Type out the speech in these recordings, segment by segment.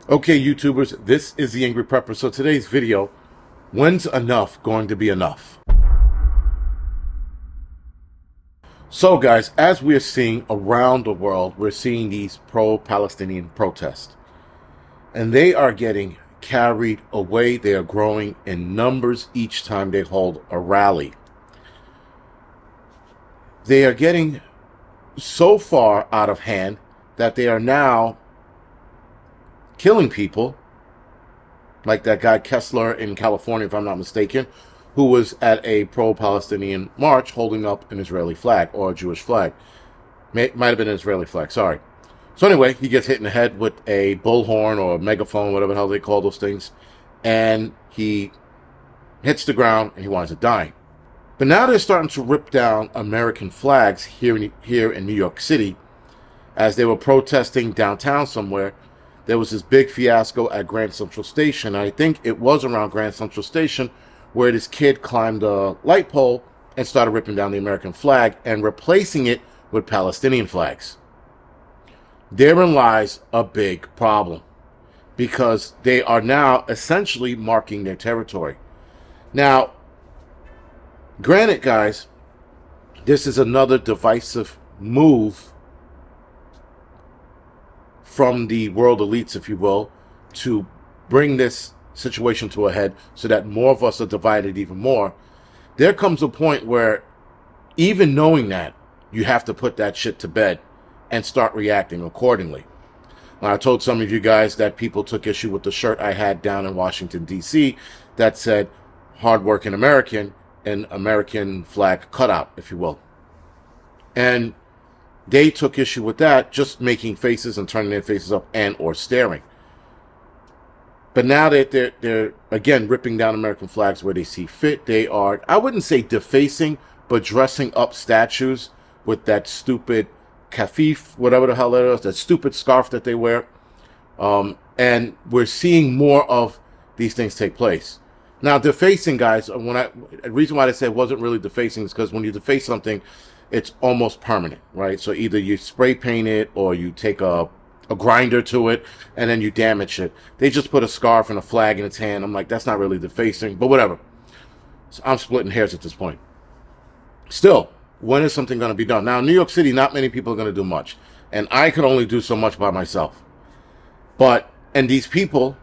Okay, YouTubers, this is the Angry Prepper. So today's video, when's enough going to be enough? So guys, as we're seeing around the world, we're seeing these pro-Palestinian protests. And they are getting carried away. They are growing in numbers each time they hold a rally. They are getting so far out of hand that they are now killing people, like that guy Kessler in California, if I'm not mistaken, who was at a pro-Palestinian march holding up an Israeli flag or a Jewish flag. Might have been an Israeli flag, sorry. So anyway, he gets hit in the head with a bullhorn or a megaphone, whatever the hell they call those things, and he hits the ground and he winds up dying. But now they're starting to rip down American flags here in New York City as they were protesting downtown somewhere. There was this big fiasco at Grand Central Station. I think it was around Grand Central Station where this kid climbed a light pole and started ripping down the American flag and replacing it with Palestinian flags. Therein lies a big problem because they are now essentially marking their territory. Now, granted, guys, this is another divisive move from the world elites, if you will, to bring this situation to a head so that more of us are divided even more. There comes a point where even knowing that, you have to put that shit to bed and start reacting accordingly. Now, I told some of you guys that people took issue with the shirt I had down in Washington, D.C. that said hardworking American and American flag cutout, if you will. And they took issue with that, just making faces and turning their faces up and or staring. But now that they're again ripping down American flags where they see fit, they are, I wouldn't say defacing, but dressing up statues with that stupid kafif, whatever the hell it is, that stupid scarf that they wear. And we're seeing more of these things take place. Now, defacing, guys, the reason why I say it wasn't really defacing is because when you deface something, it's almost permanent, right? So either you spray paint it or you take a grinder to it and then you damage it. They just put a scarf and a flag in its hand. I'm like, that's not really defacing, but whatever. So I'm splitting hairs at this point. Still, when is something going to be done? Now, in New York City, not many people are going to do much. And I could only do so much by myself. And these people,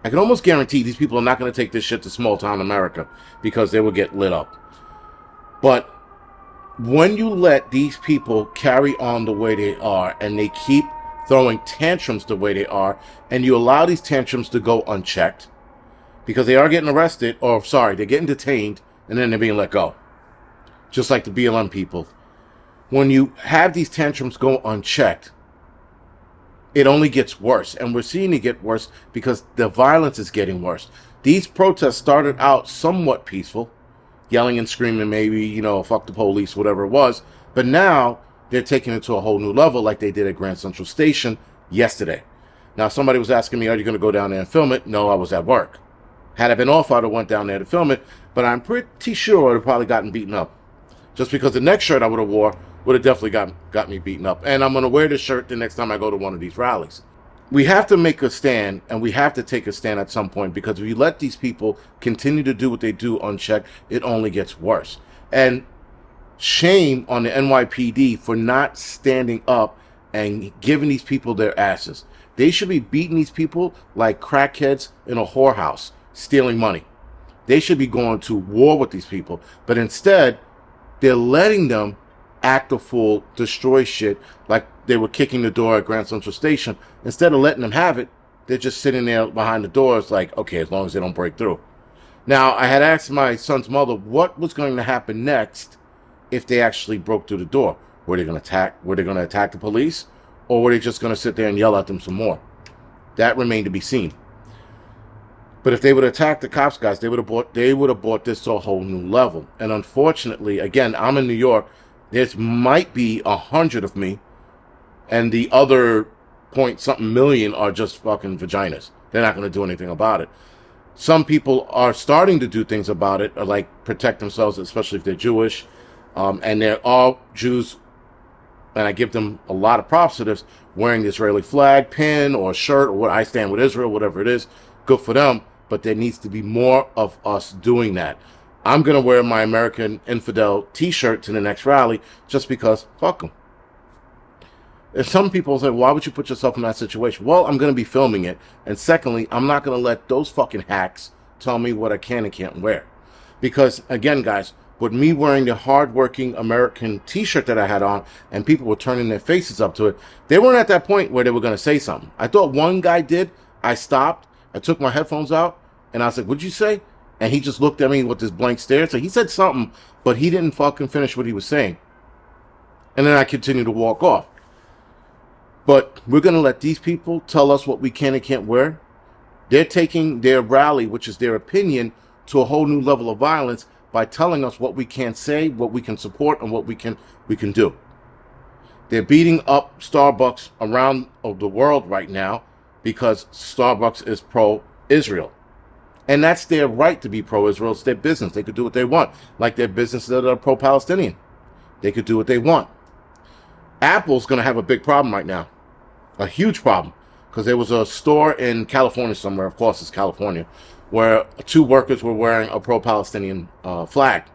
I can almost guarantee these people are not going to take this shit to small town America because they will get lit up. But when you let these people carry on the way they are and they keep throwing tantrums the way they are, and you allow these tantrums to go unchecked because they are getting arrested, or sorry, they're getting detained and then they're being let go. Just like the BLM people. When you have these tantrums go unchecked, it only gets worse. And we're seeing it get worse because the violence is getting worse. These protests started out somewhat peaceful, yelling and screaming, maybe, fuck the police, whatever it was. But now they're taking it to a whole new level like they did at Grand Central Station yesterday. Now, somebody was asking me, are you going to go down there and film it? No, I was at work. Had I been off, I'd have went down there to film it. But I'm pretty sure I'd have probably gotten beaten up. Just because the next shirt I would have wore would have definitely got me beaten up. And I'm going to wear this shirt the next time I go to one of these rallies. We have to make a stand, and we have to take a stand at some point, because if you let these people continue to do what they do unchecked, it only gets worse. And shame on the NYPD for not standing up and giving these people their asses. They should be beating these people like crackheads in a whorehouse, stealing money. They should be going to war with these people. But instead, they're letting them act a fool, destroy shit, like they were kicking the door at Grand Central Station. Instead of letting them have it, they're just sitting there behind the doors like, okay, as long as they don't break through. Now, I had asked my son's mother what was going to happen next if they actually broke through the door. Were they going to attack the police? Or were they just going to sit there and yell at them some more? That remained to be seen. But if they would attack the cops, guys, they would have brought this to a whole new level. And unfortunately, again, I'm in New York. There might be 100 of me, and the other point something million are just fucking vaginas. They're not going to do anything about it. Some people are starting to do things about it, like protect themselves, especially if they're Jewish. And there are Jews and I give them a lot of props for this, wearing the Israeli flag, pin, or shirt, or what I stand with Israel, whatever it is, good for them. But there needs to be more of us doing that. I'm going to wear my American Infidel t-shirt to the next rally just because, fuck them. If some people say, why would you put yourself in that situation? Well, I'm going to be filming it. And secondly, I'm not going to let those fucking hacks tell me what I can and can't wear. Because, again, guys, with me wearing the hardworking American t-shirt that I had on and people were turning their faces up to it, they weren't at that point where they were going to say something. I thought one guy did. I stopped. I took my headphones out, and I was like, what'd you say? And he just looked at me with this blank stare. So he said something, but he didn't fucking finish what he was saying. And then I continued to walk off. But we're going to let these people tell us what we can and can't wear. They're taking their rally, which is their opinion, to a whole new level of violence by telling us what we can't say, what we can support, and what we can do. They're beating up Starbucks around the world right now because Starbucks is pro-Israel. And that's their right to be pro-Israel. It's their business. They could do what they want. Like their businesses that are pro-Palestinian. They could do what they want. Apple's going to have a big problem right now. A huge problem. Because there was a store in California somewhere, of course it's California, where 2 workers were wearing a pro-Palestinian flag.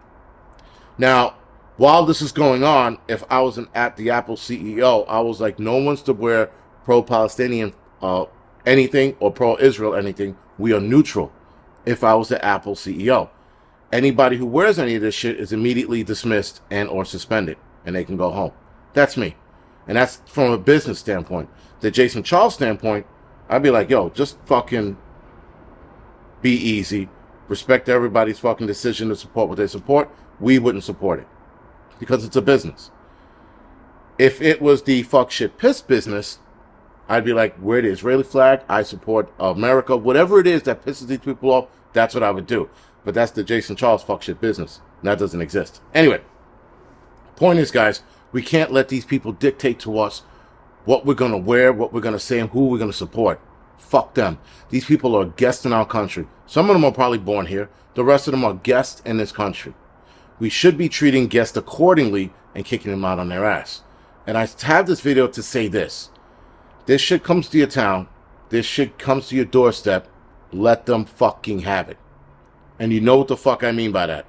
Now, while this is going on, if I was at the Apple CEO, I was like, no one's to wear pro-Palestinian anything or pro-Israel anything. We are neutral. If I was the Apple CEO, anybody who wears any of this shit is immediately dismissed and or suspended, and they can go home. That's me. And that's from a business standpoint. The Jason Charles standpoint, I'd be like, yo, just fucking be easy. Respect everybody's fucking decision to support what they support. We wouldn't support it. Because it's a business. If it was the fuck shit piss business, I'd be like, wear the Israeli flag. I support America. Whatever it is that pisses these people off, that's what I would do. But that's the Jason Charles fuck shit business. And that doesn't exist. Anyway, point is, guys, we can't let these people dictate to us what we're going to wear, what we're going to say, and who we're going to support. Fuck them. These people are guests in our country. Some of them are probably born here. The rest of them are guests in this country. We should be treating guests accordingly and kicking them out on their ass. And I have this video to say this. This shit comes to your town. This shit comes to your doorstep. Let them fucking have it. And you know what the fuck I mean by that.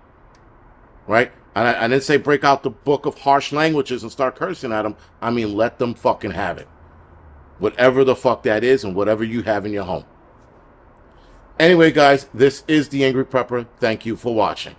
Right? And I didn't say break out the book of harsh languages and start cursing at them. I mean, let them fucking have it. Whatever the fuck that is and whatever you have in your home. Anyway, guys, this is The Angry Prepper. Thank you for watching.